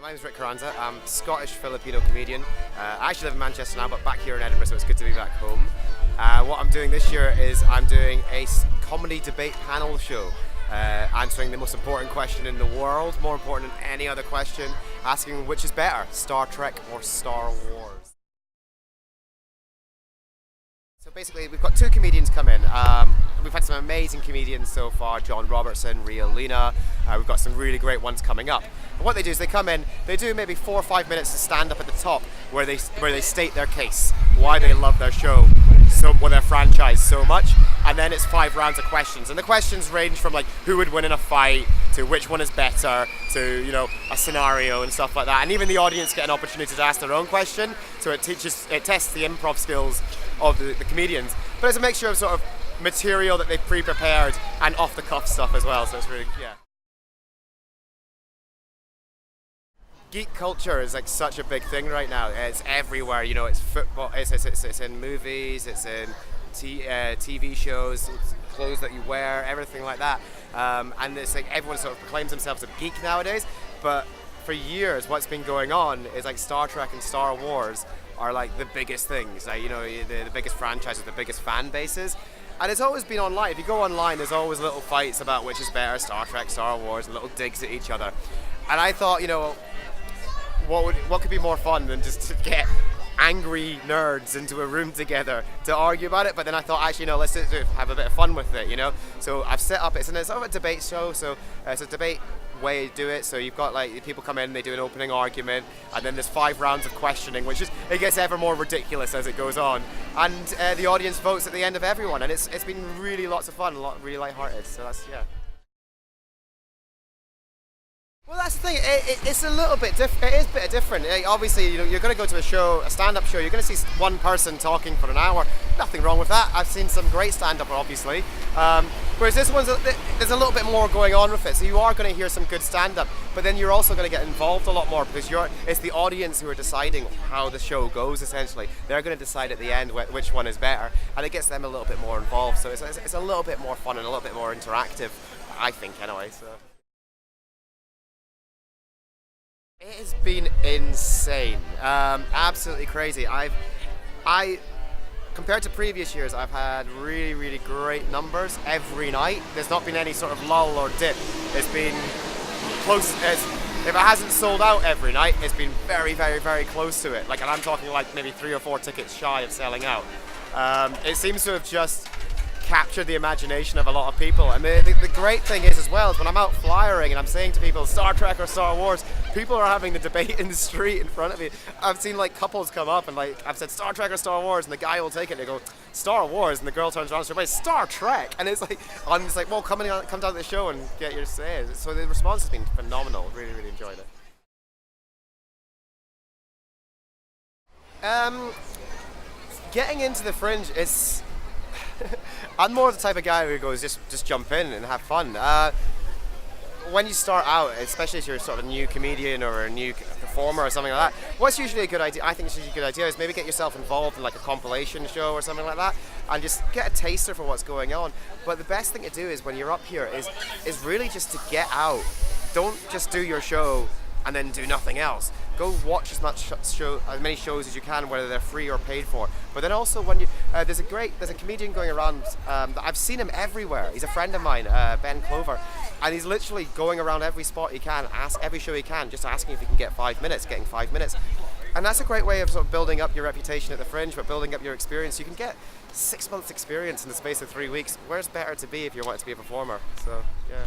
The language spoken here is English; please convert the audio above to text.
My name is Rik Carranza. I'm a Scottish-Filipino comedian. I actually live in Manchester now, but back here in Edinburgh, so it's good to be back home. What I'm doing this year is I'm doing a comedy debate panel show, answering the most important question in the world, more important than any other question, asking which is better, Star Trek or Star Wars. So basically, we've got two comedians come in. We've had some amazing comedians so far, John Robertson, Ria Lina. We've got some really great ones coming up. And what they do is they come in, they do maybe 4 or 5 minutes to stand up at the top where they state their case, why they love their show, their franchise so much, and then it's 5 rounds of questions. And the questions range from like who would win in a fight, to which one is better, to a scenario and stuff like that. And even the audience get an opportunity to ask their own question, so it tests the improv skills of the comedians. But it's a mixture of sort of material that they've pre-prepared and off-the-cuff stuff as well, so it's really, yeah. Geek culture is like such a big thing right now. It's everywhere, it's football, it's in movies, it's in TV shows, it's clothes that you wear, everything like that. And it's like everyone sort of proclaims themselves a geek nowadays, but for years what's been going on is like Star Trek and Star Wars are like the biggest things, like, the biggest franchises, the biggest fan bases. And it's always been online. If you go online, there's always little fights about which is better, Star Trek, Star Wars, and little digs at each other. And I thought, what could be more fun than just to get angry nerds into a room together to argue about it? But then I thought, actually, no, let's have a bit of fun with it, So I've set up, it's sort of a debate show, so it's a debate way to do it. So you've got like people come in, they do an opening argument, and then there's 5 rounds of questioning, it gets ever more ridiculous as it goes on, and the audience votes at the end of everyone, and it's been really lots of fun, really lighthearted. So that's, yeah. Well, that's the thing. It's a little bit different. It is a bit different. Obviously, you're going to go to a stand-up show. You're going to see one person talking for an hour. Nothing wrong with that. I've seen some great stand-up, obviously. Whereas this one's there's a little bit more going on with it. So you are going to hear some good stand-up, but then you're also going to get involved a lot more because it's the audience who are deciding how the show goes. Essentially, they're going to decide at the end which one is better, and it gets them a little bit more involved. So it's a little bit more fun and a little bit more interactive, I think, anyway. So. It has been insane, absolutely crazy. Compared to previous years, I've had really, really great numbers every night. There's not been any sort of lull or dip. It's been close. If it hasn't sold out every night, it's been very, very, very close to it. And I'm talking like maybe 3 or 4 tickets shy of selling out. It seems to have just captured the imagination of a lot of people, and the great thing is as well is when I'm out flyering and I'm saying to people Star Trek or Star Wars, people are having the debate in the street in front of me. I've seen like couples come up and like I've said Star Trek or Star Wars, and the guy will take it and they go Star Wars, and the girl turns around and says Star Trek, and it's like well, come down to the show and get your say. So the response has been phenomenal. Really, really enjoyed it. Getting into the Fringe, I'm more the type of guy who goes just jump in and have fun. When you start out, especially if you're sort of a new comedian or a new performer or something like that, what's usually a good idea, I think it's usually a good idea, is maybe get yourself involved in like a compilation show or something like that and just get a taster for what's going on. But the best thing to do is when you're up here is really just to get out. Don't just do your show and then do nothing else. Go watch as many shows as you can, whether they're free or paid for. But then also when there's a comedian going around. I've seen him everywhere. He's a friend of mine, Ben Clover, and he's literally going around every spot he can, every show he can, just asking if he can get 5 minutes, getting 5 minutes. And that's a great way of sort of building up your reputation at the Fringe, but building up your experience. You can get 6 months experience in the space of 3 weeks. Where's better to be if you want to be a performer? So yeah.